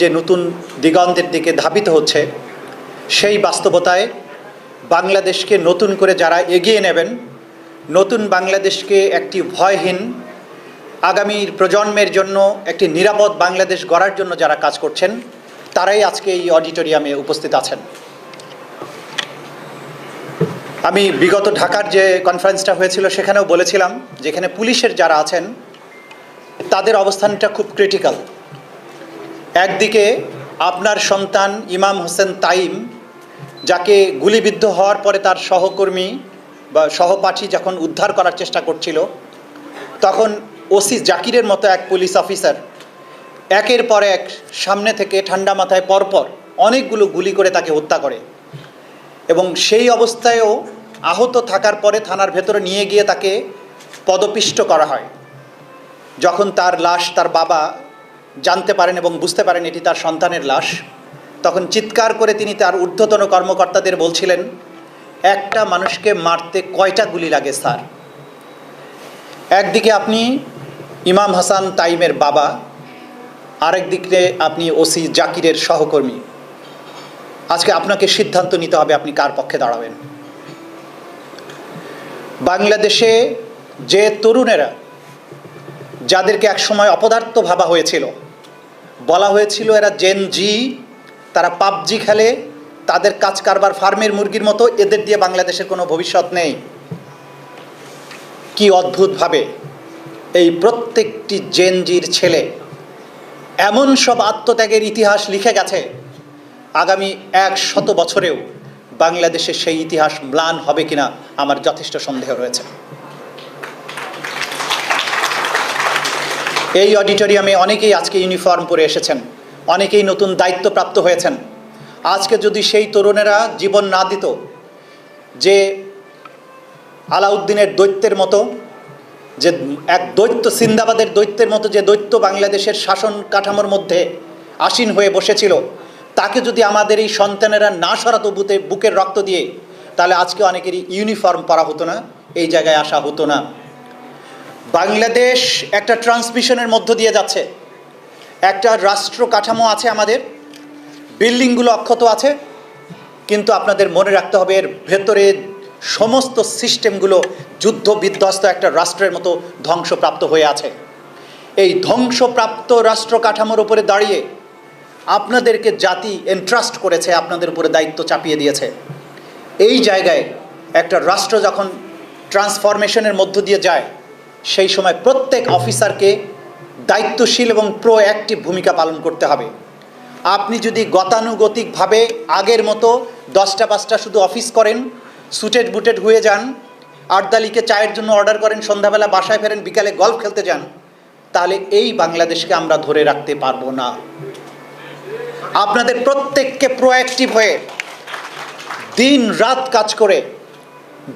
যে নতুন দিগন্তের দিকে ধাবিত হচ্ছে, সেই বাস্তবতায় বাংলাদেশকে নতুন করে যারা এগিয়ে নেবেন, নতুন বাংলাদেশকে একটি ভয়হীন আগামীর প্রজন্মের জন্য একটি নিরাপদ বাংলাদেশ গড়ার জন্য যারা কাজ করছেন, তারাই আজকে এই অডিটোরিয়ামে উপস্থিত আছেন। আমি বিগত ঢাকার যে কনফারেন্সটা হয়েছিল সেখানেও বলেছিলাম, যেখানে পুলিশের যারা আছেন তাদের অবস্থানটা খুব ক্রিটিক্যাল। একদিকে আপনার সন্তান ইমাম হোসেন তাইম, যাকে গুলিবিদ্ধ হওয়ার পরে তার সহকর্মী বা সহপাঠী যখন উদ্ধার করার চেষ্টা করছিল, তখন ওসি জাকিরের মতো এক পুলিশ অফিসার একের পর এক সামনে থেকে ঠান্ডা মাথায় পরপর অনেকগুলো গুলি করে তাকে হত্যা করে, এবং সেই অবস্থায়ও আহত থাকার পরে থানার ভেতরে নিয়ে গিয়ে তাকে পদপিষ্ট করা হয়। যখন তার লাশ তার বাবা জানতে পারেন এবং বুঝতে পারেন এটি তার সন্তানের লাশ, তখন চিৎকার করে তিনি তার ঊর্ধ্বতন কর্মকর্তাদের বলছিলেন, একটা মানুষকে মারতে কয়টা গুলি লাগে স্যার? একদিকে আপনি ইমাম হাসান তাইমের বাবা, আরেকদিকে আপনি ওসি জাকিরের সহকর্মী। আজকে আপনাকে সিদ্ধান্ত নিতে হবে আপনি কার পক্ষে দাঁড়াবেন। বাংলাদেশে যে তরুণেরা, যাদেরকে একসময় অপদার্থ ভাবা হয়েছিল, বলা হয়েছিল এরা জেন জি, তারা পাবজি খেলে, তাদের কাজ কারবার ফার্মের মুরগির মতো, এদের দিয়ে বাংলাদেশের কোনো ভবিষ্যৎ নেই, কি অদ্ভুতভাবে এই প্রত্যেকটি জেন জির ছেলে এমন সব আত্মত্যাগের ইতিহাস লিখে গেছে, আগামী 100 বছরেও বাংলাদেশের সেই ইতিহাস ম্লান হবে কিনা আমার যথেষ্ট সন্দেহ রয়েছে। এই অডিটোরিয়ামে অনেকেই আজকে ইউনিফর্ম পরে এসেছেন, অনেকেই নতুন দায়িত্বপ্রাপ্ত হয়েছেন। আজকে যদি সেই তরুণেরা জীবন না দিত, যে আলাউদ্দিনের দৈত্যের মতো, যে এক দৈত্য, সিন্দাবাদের দৈত্যের মতো যে দৈত্য বাংলাদেশের শাসন কাঠামোর মধ্যে আসীন হয়ে বসেছিল, তাকে যদি আমাদের এই সন্তানেরা না সরাতো বুকের রক্ত দিয়ে, তাহলে আজকে অনেকেরই ইউনিফর্ম পরা হতো না, এই জায়গায় আসা হতো না। বাংলাদেশ একটা ট্রান্সমিশনের মধ্য দিয়ে যাচ্ছে। একটা রাষ্ট্র কাঠামো আছে, আমাদের বিল্ডিংগুলো অক্ষত আছে, কিন্তু আপনাদের মনে রাখতে হবে এর ভেতরে সমস্ত সিস্টেমগুলো যুদ্ধ বিধ্বস্ত একটা রাষ্ট্রের মতো ধ্বংসপ্রাপ্ত হয়ে আছে। এই ধ্বংসপ্রাপ্ত রাষ্ট্র কাঠামোর উপরে দাঁড়িয়ে আপনাদেরকে জাতি এন্ট্রাস্ট করেছে, আপনাদের উপরে দায়িত্ব চাপিয়ে দিয়েছে। এই জায়গায় একটা রাষ্ট্র যখন ট্রান্সফরমেশনের মধ্য দিয়ে যায়, সেই সময় প্রত্যেক অফিসারকে দায়িত্বশীল এবং প্রোঅ্যাক্টিভ ভূমিকা পালন করতে হবে। আপনি যদি গতানুগতিকভাবে আগের মতো 10টা 5টা শুধু অফিস করেন, সুটেড বুটেড হয়ে যান, আটদালিকে চায়ের জন্য অর্ডার করেন, সন্ধ্যাবেলা বাসায় ফেরেন, বিকালে গল্ফ খেলতে যান, তাহলে এই বাংলাদেশকে আমরা ধরে রাখতে পারবো না। আপনাদের প্রত্যেককে প্রোঅ্যাক্টিভ হয়ে দিন রাত কাজ করে,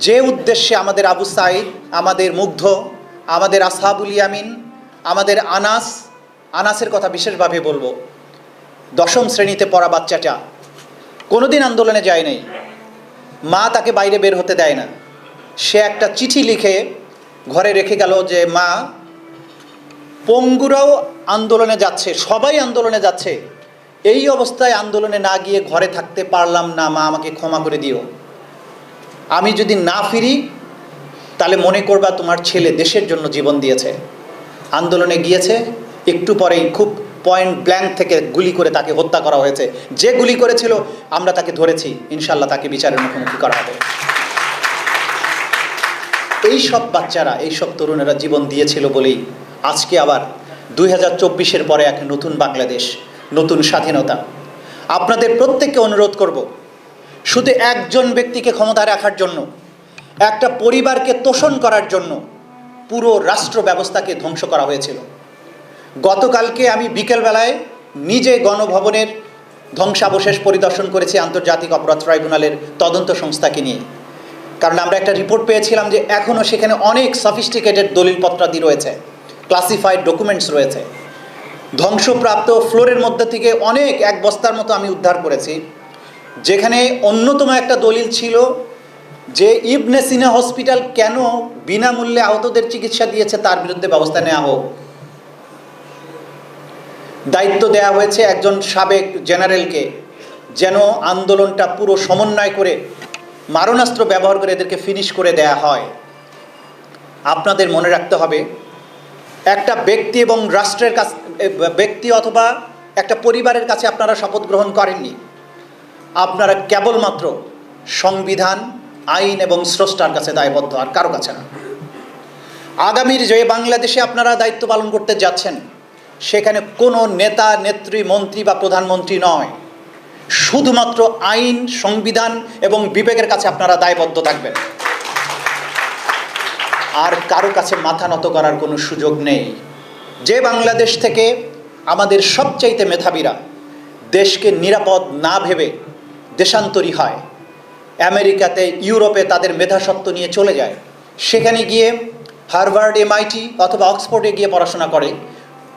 যে উদ্দেশ্যে আমাদের আবু সাইদ, আমাদের মুগ্ধ, আমাদের আসহাবুল ইয়ামিন, আমাদের আনাসের কথা বিশেষভাবে বলবো, 10ম শ্রেণীতে পড়া বাচ্চাটা কোনোদিন আন্দোলনে যায় নাই, মা তাকে বাইরে বের হতে দেয় না, সে একটা চিঠি লিখে ঘরে রেখে গেল যে মা, পঙ্গুরাও আন্দোলনে যাচ্ছে, সবাই আন্দোলনে যাচ্ছে, এই অবস্থায় আন্দোলনে না গিয়ে ঘরে থাকতে পারলাম না, মা আমাকে ক্ষমা করে দিও, আমি যদি না ফিরি তাহলে মনে করবা তোমার ছেলে দেশের জন্য জীবন দিয়েছে। আন্দোলনে গিয়েছে, একটু পরেই খুব পয়েন্ট ব্ল্যাঙ্ক থেকে গুলি করে তাকে হত্যা করা হয়েছে। যে গুলি করেছিল আমরা তাকে ধরেছি, ইনশাল্লাহ তাকে বিচারের মুখোমুখি করা হবে। এই সব বাচ্চারা, এই সব তরুণেরা জীবন দিয়েছিল বলেই আজকে আবার 2024-এর পরে এক নতুন বাংলাদেশ, নতুন স্বাধীনতা। আপনাদের প্রত্যেককে অনুরোধ করব, শুধু একজন ব্যক্তিকে ক্ষমতায় রাখার জন্য, একটা পরিবারকে তোষণ করার জন্য পুরো রাষ্ট্র ব্যবস্থাকে ধ্বংস করা হয়েছিল। গতকালকে আমি বিকেলবেলায় নিজে গণভবনের ধ্বংসাবশেষ পরিদর্শন করেছি আন্তর্জাতিক অপরাধ ট্রাইব্যুনালের তদন্ত সংস্থাকে নিয়ে, কারণ আমরা একটা রিপোর্ট পেয়েছিলাম যে এখনও সেখানে অনেক সফিস্টিকেটেড দলিলপত্রাদি রয়েছে, ক্লাসিফাইড ডকুমেন্টস রয়েছে। ধ্বংসপ্রাপ্ত ফ্লোরের মধ্যে থেকে অনেক, এক বস্তার মতো আমি উদ্ধার করেছি, যেখানে অন্যতম একটা দলিল ছিল যে ইবনে সিনা হসপিটাল কেন বিনামূল্যে আহতদের চিকিৎসা দিয়েছে তার বিরুদ্ধে ব্যবস্থা নেওয়া হোক। দায়িত্ব দেওয়া হয়েছে একজন সাবেক জেনারেলকে, যেন আন্দোলনটা পুরো সমন্বয় করে মারণাস্ত্র ব্যবহার করে এদেরকে ফিনিশ করে দেয়া হয়। আপনাদের মনে রাখতে হবে, একটা ব্যক্তি এবং রাষ্ট্রের কাছে, ব্যক্তি অথবা একটা পরিবারের কাছে আপনারা শপথ গ্রহণ করেননি, আপনারা কেবলমাত্র সংবিধান, আইন এবং স্রষ্টার কাছে দায়বদ্ধ, আর কারো কাছে না। আগামীর যে বাংলাদেশে আপনারা দায়িত্ব পালন করতে যাচ্ছেন, সেখানে কোনো নেতা, নেত্রী, মন্ত্রী বা প্রধানমন্ত্রী নয়, শুধুমাত্র আইন, সংবিধান এবং বিবেকের কাছে আপনারা দায়বদ্ধ থাকবেন। আর কারো কাছে মাথা নত করার কোনো সুযোগ নেই। যে বাংলাদেশ থেকে আমাদের সবচাইতে মেধাবীরা দেশকে নিরাপদ না ভেবে দেশান্তরী হয়, আমেরিকাতে, ইউরোপে তাদের মেধাসত্ত্ব নিয়ে চলে যায়, সেখানে গিয়ে হার্ভার্ড, MIT অথবা অক্সফোর্ডে গিয়ে পড়াশোনা করে,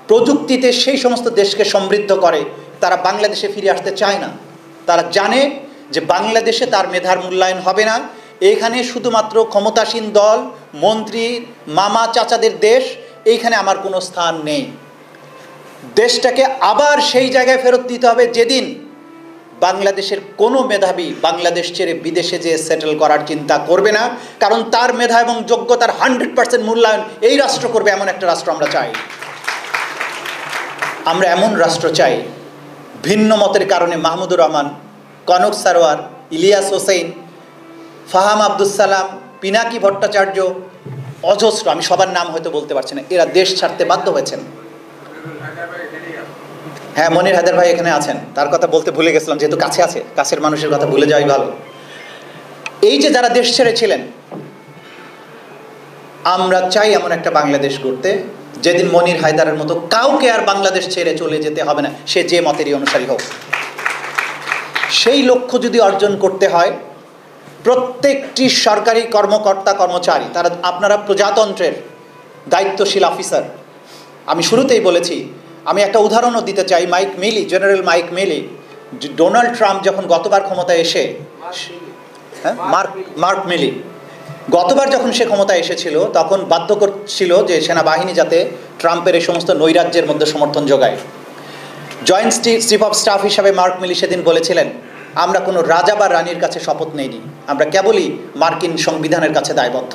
প্রযুক্তিতে সেই সমস্ত দেশকে সমৃদ্ধ করে, তারা বাংলাদেশে ফিরে আসতে চায় না। তারা জানে যে বাংলাদেশে তার মেধার মূল্যায়ন হবে না, এইখানে শুধুমাত্র ক্ষমতাসীন দল, মন্ত্রী, মামা চাচাদের দেশ, এইখানে আমার কোনো স্থান নেই। দেশটাকে আবার সেই জায়গায় ফেরত দিতে হবে যেদিন বাংলাদেশের কোনো মেধাবী বাংলাদেশ ছেড়ে বিদেশে যেয়ে সেটেল করার চিন্তা করবে না, কারণ তার মেধা এবং যোগ্যতার 100% মূল্যায়ন এই রাষ্ট্র করবে। এমন একটা রাষ্ট্র আমরা চাই। আমরা এমন রাষ্ট্র চাই, ভিন্ন মতের কারণে মাহমুদুর রহমান, কনক সারোয়ার, ইলিয়াস হোসেন, ফাহাম আব্দুল সালাম, পিনাকি ভট্টাচার্য, অজস্র, আমি সবার নাম হয়তো বলতে পারছি না, এরা দেশ ছাড়তে বাধ্য হয়েছেন। হ্যাঁ, মনির হায়দার ভাই এখানে আছেন, তার কথা বলতে ভুলে গেছিলাম, যেহেতু কাছে আছে, কাছের মানুষের কথা ভুলে যাওয়াই ভালো। এই যে যারা দেশ ছেড়েছিলেন, আমরা চাই এমন একটা বাংলাদেশ গড়তে যেদিন মনির হায়দারের মতো কাউকে আর বাংলাদেশ ছেড়ে চলে যেতে হবে না, সে যে মতেরই অনুসারী হোক। সেই লক্ষ্য যদি অর্জন করতে হয়, প্রত্যেকটি সরকারি কর্মকর্তা, কর্মচারী, তারা, আপনারা প্রজাতন্ত্রের দায়িত্বশীল অফিসার। আমি শুরুতেই বলেছি, আমি একটা উদাহরণও দিতে চাই। মাইক মিলি, জেনারেল মাইক মিলি, ডোনাল্ড ট্রাম্প যখন গতবার ক্ষমতায় এসে, হ্যাঁ, মার্ক মিলি, গতবার যখন সে ক্ষমতায় এসেছিল, তখন বাধ্য করছিল যে সেনাবাহিনী যাতে ট্রাম্পের এই সমস্ত নৈরাজ্যের মধ্যে সমর্থন যোগায়। জয়েন্ট চিফ অফ স্টাফ হিসাবে মার্ক মিলি সেদিন বলেছিলেন, আমরা কোনো রাজা বা রানীর কাছে শপথ নেইনি, আমরা কেবলই মার্কিন সংবিধানের কাছে দায়বদ্ধ।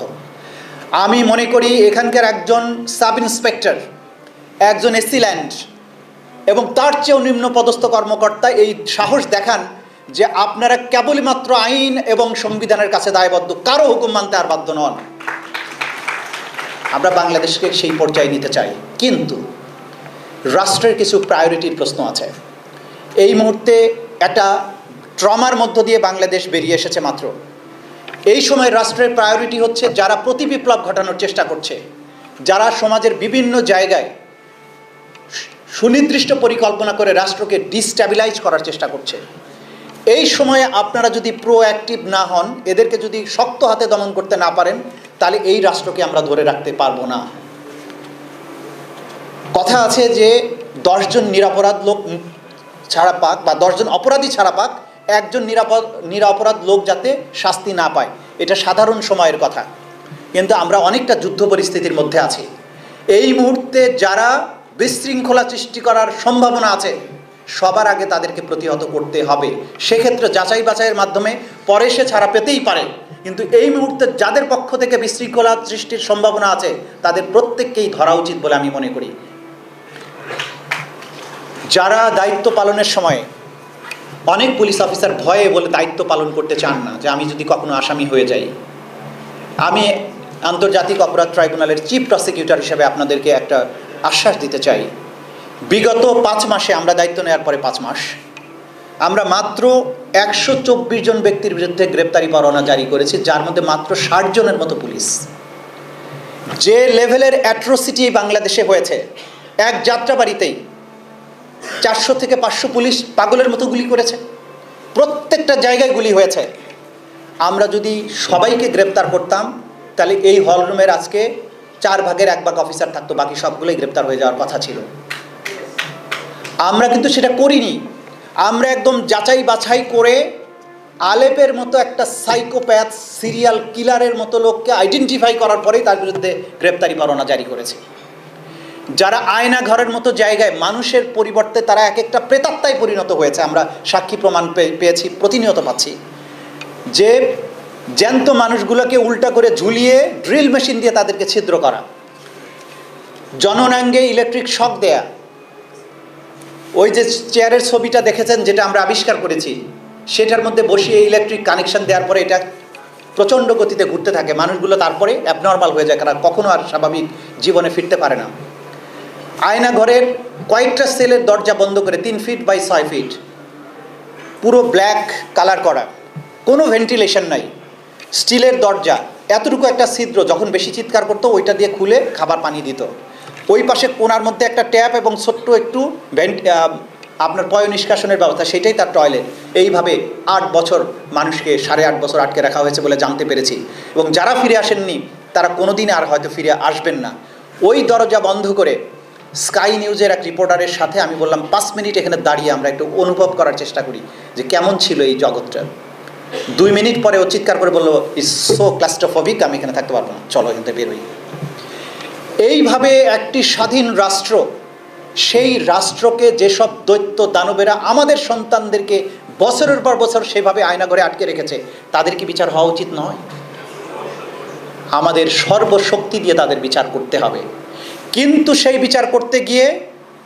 আমি মনে করি এখানকার একজন সাব ইন্সপেক্টর, একজন এসিল্যান্ড এবং তার চেয়েও নিম্ন পদস্থ কর্মকর্তা এই সাহস দেখান যে আপনারা কেবলই মাত্র আইন এবং সংবিধানের কাছে দায়বদ্ধ, কারো হুকুম মানতে আর বাধ্য নন। আমরা বাংলাদেশকে সেই পর্যায়ে নিতে চাই, কিন্তু রাষ্ট্রের কিছু প্রায়োরিটির প্রশ্ন আছে। এই মুহূর্তে একটা ট্রমার মধ্য দিয়ে বাংলাদেশ বেরিয়ে এসেছে মাত্র। এই সময় রাষ্ট্রের প্রায়োরিটি হচ্ছে যারা প্রতিবিপ্লব ঘটানোর চেষ্টা করছে, যারা সমাজের বিভিন্ন জায়গায় সুনির্দিষ্ট পরিকল্পনা করে রাষ্ট্রকে ডিস্ট্যাবিলাইজ করার চেষ্টা করছে। এই সময়ে আপনারা যদি প্রোঅ্যাক্টিভ না হন, এদেরকে যদি শক্ত হাতে দমন করতে না পারেন, তাহলে এই রাষ্ট্রকে আমরা ধরে রাখতে পারবো না। কথা আছে যে 10 জন নিরপরাধ লোক ছাড়া পাক, বা 10 জন অপরাধী ছাড়া পাক, একজন নিরপরাধ লোক যাতে শাস্তি না পায়, এটা সাধারণ সময়ের কথা। কিন্তু আমরা অনেকটা যুদ্ধ পরিস্থিতির মধ্যে আছি। এই মুহূর্তে যারা বিশৃঙ্খলা সৃষ্টি করার সম্ভাবনা আছে, সবার আগে তাদেরকে প্রতিহত করতে হবে। সেক্ষেত্রে যাচাই বাছাইয়ের মাধ্যমে পরে সে ছাড়া পেতেই পারে, কিন্তু এই মুহূর্তে যাদের পক্ষ থেকে বিশৃঙ্খলা সৃষ্টির সম্ভাবনা আছে, তাদের প্রত্যেককেই ধরা উচিত বলে আমি মনে করি। যারা দায়িত্ব পালনের সময়, অনেক পুলিশ অফিসার ভয়ে বলে দায়িত্ব পালন করতে চান না, যে আমি যদি কখনো আসামি হয়ে যাই। আমি আন্তর্জাতিক অপরাধ ট্রাইব্যুনালের চিফ প্রসিকিউটর হিসেবে আপনাদেরকে একটা আশ্বাস দিতে চাই, বিগত 5 মাসে, আমরা দায়িত্ব নেওয়ার পরে 5 মাস, আমরা মাত্র 124 জন ব্যক্তির বিরুদ্ধে গ্রেপ্তারি পরোয়ানা জারি করেছি, যার মধ্যে মাত্র 60 জনের মতো পুলিশ। যে লেভেলের অ্যাট্রোসিটি বাংলাদেশে হয়েছে, এক যাত্রাবাড়িতেই 400 থেকে 500 পুলিশ পাগলের মতো গুলি করেছে, প্রত্যেকটা জায়গায় গুলি হয়েছে। আমরা যদি সবাইকে গ্রেপ্তার করতাম, তাহলে এই হলরুমের আজকে 4 ভাগের 1 ভাগ অফিসার থাকতো, বাকি সবগুলোই গ্রেপ্তার হয়ে যাওয়ার কথা ছিল। আমরা কিন্তু সেটা করিনি। আমরা একদম যাচাই বাছাই করে আলেপের মতো একটা সাইকোপ্যাথ, সিরিয়াল কিলারের মতো লোককে আইডেন্টিফাই করার পরেই তার বিরুদ্ধে গ্রেপ্তারি পরোয়ানা জারি করেছি। যারা আয়না ঘরের মতো জায়গায় মানুষের পরিবর্তে তারা এক একটা প্রেতাত্মায় পরিণত হয়েছে। আমরা সাক্ষী প্রমাণ পেয়েছি, প্রতিনিয়ত পাচ্ছি যে জ্যান্ত মানুষগুলোকে উল্টা করে ঝুলিয়ে ড্রিল মেশিন দিয়ে তাদেরকে ছিদ্র করা, জননাঙ্গে ইলেকট্রিক শক দেয়া। ওই যে চেয়ারের ছবিটা দেখেছেন যেটা আমরা আবিষ্কার করেছি, সেটার মধ্যে বসিয়ে ইলেকট্রিক কানেকশন দেওয়ার পরে এটা প্রচণ্ড গতিতে ঘুরতে থাকে, মানুষগুলো তারপরে অ্যাবনর্মাল হয়ে যায়, কারণ কখনো আর স্বাভাবিক জীবনে ফিরতে পারে না। আয়না ঘরের কয়েকটা সেলের দরজা বন্ধ করে 3 ফিট বাই 6 ফিট, পুরো ব্ল্যাক কালার করা, কোনো ভেন্টিলেশন নাই, স্টিলের দরজা, এতটুকু একটা ছিদ্র, যখন বেশি চিৎকার করতো ওইটা দিয়ে খুলে খাবার পানি দিত। ওই পাশে কোনার মধ্যে একটা ট্যাপ এবং ছোট্ট একটু আপনার পয় নিষ্কাশনের ব্যবস্থা, সেটাই তার টয়লেট। এইভাবে 8 বছর মানুষকে 8.5 বছর আটকে রাখা হয়েছে বলে জানতে পেরেছি, এবং যারা ফিরে আসেননি তারা কোনোদিন আর হয়তো ফিরে আসবেন না। ওই দরজা বন্ধ করে স্কাই নিউজের এক রিপোর্টারের সাথে আমি বললাম 5 মিনিট এখানে দাঁড়িয়ে আমরা একটু অনুভব করার চেষ্টা করি যে কেমন ছিল এই জগৎটা। 2 মিনিট পরে ও চিৎকার করে বললো, ইজ সো ক্লাস্ট্রোফোবিক, আমি এখানে থাকতে পারবো না, চলো এখান থেকে বেরোই। এইভাবে একটি স্বাধীন রাষ্ট্র, সেই রাষ্ট্রকে যেসব দৈত্য দানবেরা আমাদের সন্তানদেরকে বছরের পর বছর সেভাবে আয়নাঘরে আটকে রেখেছে, তাদের কি বিচার হওয়া উচিত নয়? আমাদের সর্বশক্তি দিয়ে তাদের বিচার করতে হবে, কিন্তু সেই বিচার করতে গিয়ে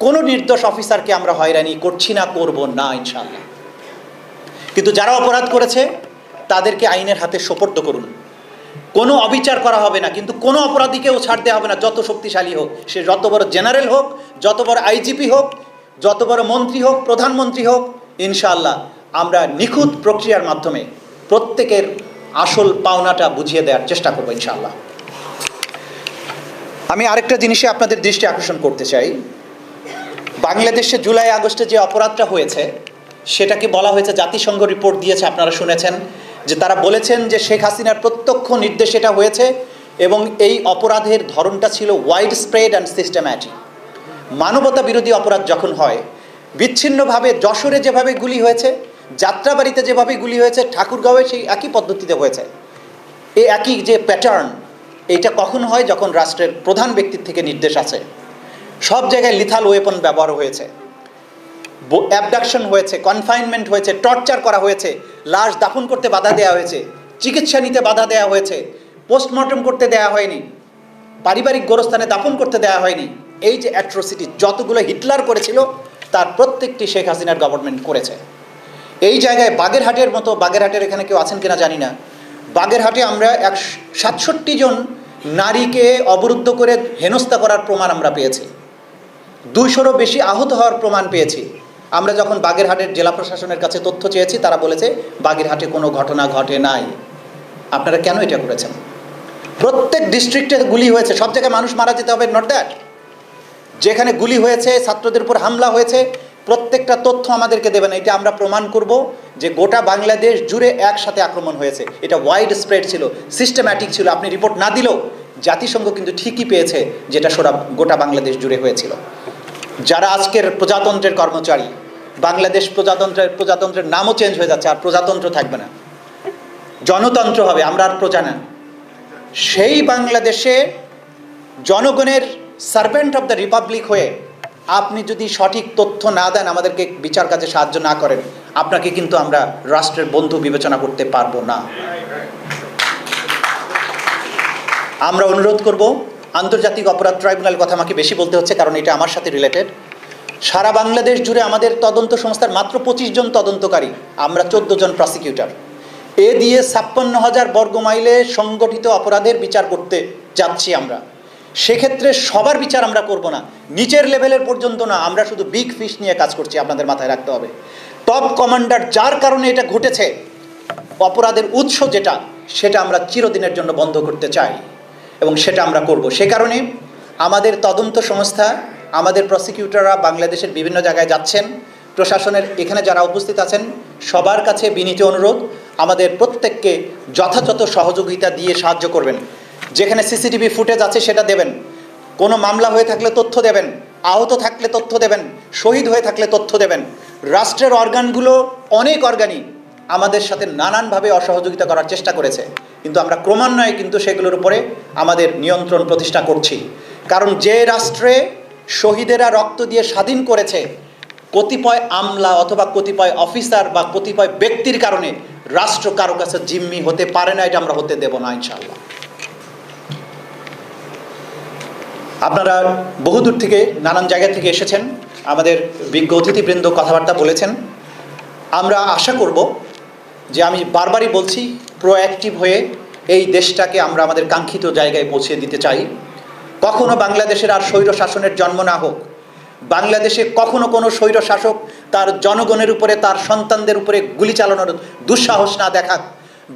কোনো নির্দোষ অফিসারকে আমরা হয়রানি করছি না, করব না ইনশাআল্লাহ। কিন্তু যারা অপরাধ করেছে তাদেরকে আইনের হাতে সোপর্দ করুন, কোনো অবিচার করা হবে না, কিন্তু কোনো অপরাধীকেও ছাড় দেওয়া হবে না, যত শক্তিশালী হোক, সে যত বড় জেনারেল হোক, যত বড় আইজিপি হোক, যত বড় মন্ত্রী হোক, প্রধানমন্ত্রী হোক। ইনশাআল্লাহ আমরা নিখুঁত প্রক্রিয়ার মাধ্যমে প্রত্যেকের আসল পাওনাটা বুঝিয়ে দেওয়ার চেষ্টা করবো ইনশাআল্লাহ। আমি আরেকটা জিনিসে আপনাদের দৃষ্টি আকর্ষণ করতে চাই। বাংলাদেশে জুলাই আগস্টে যে অপরাধটা হয়েছে সেটাকে বলা হয়েছে, জাতিসংঘ রিপোর্ট দিয়েছে, আপনারা শুনেছেন যে তারা বলেছেন যে শেখ হাসিনার প্রত্যক্ষ নির্দেশ এটা হয়েছে, এবং এই অপরাধের ধরনটা ছিল ওয়াইড স্প্রেড অ্যান্ড সিস্টেম্যাটিক। মানবতা বিরোধী অপরাধ যখন হয়, বিচ্ছিন্নভাবে যশোরে যেভাবে গুলি হয়েছে, যাত্রাবাড়িতে যেভাবে গুলি হয়েছে, ঠাকুরগাঁওয়ে সেই একই পদ্ধতিতে হয়েছে, এই একই যে প্যাটার্ন, এইটা কখন হয়? যখন রাষ্ট্রের প্রধান ব্যক্তির থেকে নির্দেশ আছে। সব জায়গায় লিথাল ওয়েপন ব্যবহার হয়েছে, অ্যাবডাকশন হয়েছে, কনফাইনমেন্ট হয়েছে, টর্চার করা হয়েছে, লাশ দাফন করতে বাধা দেওয়া হয়েছে, চিকিৎসা নিতে বাধা দেওয়া হয়েছে, পোস্টমর্টম করতে দেওয়া হয়নি, পারিবারিক গোরস্থানে দাফন করতে দেওয়া হয়নি। এই যে অ্যাট্রোসিটি যতগুলো হিটলার করেছিল তার প্রত্যেকটি শেখ হাসিনার গভর্নমেন্ট করেছে। এই জায়গায় বাগেরহাটের মতো, বাগেরহাটের এখানে কেউ আছেন কিনা জানি না, বাগেরহাটে আমরা 67 জন নারীকে অবরুদ্ধ করে হেনস্থা করার প্রমাণ আমরা পেয়েছি, 200রও বেশি আহত হওয়ার প্রমাণ পেয়েছি। আমরা যখন বাগেরহাটের জেলা প্রশাসনের কাছে তথ্য চেয়েছি, তারা বলেছে বাগেরহাটে কোনো ঘটনা ঘটে নাই। আপনারা কেন এটা করেছেন? প্রত্যেক ডিস্ট্রিক্টে গুলি হয়েছে, সব জায়গায় মানুষ মারা যেতে হবে, নট দ্যাট। যেখানে গুলি হয়েছে, ছাত্রদের উপর হামলা হয়েছে, প্রত্যেকটা তথ্য আমাদেরকে দেবেন, এটা আমরা প্রমাণ করব যে গোটা বাংলাদেশ জুড়ে একসাথে আক্রমণ হয়েছে, এটা ওয়াইড স্প্রেড ছিল, সিস্টেম্যাটিক ছিল। আপনি রিপোর্ট না দিলেও জাতিসংঘ কিন্তু ঠিকই পেয়েছে যেটা গোটা বাংলাদেশ জুড়ে হয়েছিল। যারা আজকের প্রজাতন্ত্রের কর্মচারী, বাংলাদেশ প্রজাতন্ত্রের নামও চেঞ্জ হয়ে যাচ্ছে, আর প্রজাতন্ত্র থাকবে না, জনতন্ত্র হবে, আমরা আর প্রজা না। সেই বাংলাদেশে জনগণের সার্ভেন্ট অফ দ্য রিপাবলিক হয়ে আপনি যদি সঠিক তথ্য না দেন, আমাদেরকে বিচার কাজে সাহায্য না করেন, আপনাকে কিন্তু আমরা রাষ্ট্রের বন্ধু বিবেচনা করতে পারবো না। আমরা অনুরোধ করব, আন্তর্জাতিক অপরাধ ট্রাইব্যুনাল কথা আমাকে বেশি বলতে হচ্ছে কারণ এটা আমার সাথে রিলেটেড। সারা বাংলাদেশ জুড়ে আমাদের তদন্ত সংস্থার মাত্র 25 জন তদন্তকারী, আমরা 14 জন প্রসিকিউটর, এ দিয়ে 56,000 বর্গ মাইলে সংগঠিত অপরাধের বিচার করতে যাচ্ছি আমরা। সেক্ষেত্রে সবার বিচার আমরা করব না, নিচের লেভেলের পর্যন্ত না, আমরা শুধু বিগ ফিশ নিয়ে কাজ করছি, আপনাদের মাথায় রাখতে হবে। টপ কমান্ডার যার কারণে এটা ঘটেছে, অপরাধের উৎস যেটা, সেটা আমরা চিরদিনের জন্য বন্ধ করতে চাই এবং সেটা আমরা করব। সে কারণে আমাদের তদন্ত সংস্থা, আমাদের প্রসিকিউটররা বাংলাদেশের বিভিন্ন জায়গায় যাচ্ছেন, প্রশাসনের এখানে যারা উপস্থিত আছেন সবার কাছে বিনীত অনুরোধ, আমাদের প্রত্যেককে যথাযথ সহযোগিতা দিয়ে সাহায্য করবেন। যেখানে সিসিটিভি ফুটেজ আছে সেটা দেবেন, কোনো মামলা হয়ে থাকলে তথ্য দেবেন, আহত থাকলে তথ্য দেবেন, শহীদ হয়ে থাকলে তথ্য দেবেন। রাষ্ট্রের অর্গানগুলো, অনেক অর্গানই আমাদের সাথে নানানভাবে অসহযোগিতা করার চেষ্টা করেছে, কিন্তু আমরা ক্রমান্বয়ে কিন্তু সেগুলোর উপরে আমাদের নিয়ন্ত্রণ প্রতিষ্ঠা করছি। কারণ যে রাষ্ট্রে শহীদেরা রক্ত দিয়ে স্বাধীন করেছে, কতিপয় আমলা অথবা কতিপয় অফিসার বা কতিপয় ব্যক্তির কারণে রাষ্ট্র কারো কাছে জিম্মি হতে পারে না, এটা আমরা হতে দেব না ইনশাআল্লাহ। আপনারা বহুদূর থেকে নানান জায়গা থেকে এসেছেন, আমাদের বিজ্ঞ অতিথিবৃন্দ কথাবার্তা বলেছেন। আমরা আশা করব যে, আমি বারবারই বলছি, প্রোঅ্যাক্টিভ হয়ে এই দেশটাকে আমরা আমাদের কাঙ্ক্ষিত জায়গায় পৌঁছে দিতে চাই। কখনো বাংলাদেশের আর স্বৈর শাসনের জন্ম না হোক, বাংলাদেশে কখনো কোনো স্বৈর শাসক তার জনগণের উপরে, তার সন্তানদের উপরে গুলি চালানোর দুঃসাহস না দেখাক,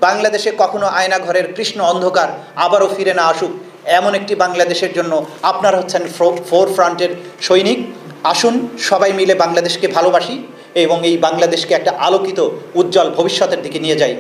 বাংলাদেশে কখনো আয়নাঘরের কৃষ্ণ অন্ধকার আবারও ফিরে না আসুক, এমন একটি বাংলাদেশের জন্য আপনারা হচ্ছেন ফোর ফ্রন্টের সৈনিক। আসুন সবাই মিলে বাংলাদেশকে ভালোবাসি এবং এই বাংলাদেশকে একটা আলোকিত উজ্জ্বল ভবিষ্যতের দিকে নিয়ে যাই।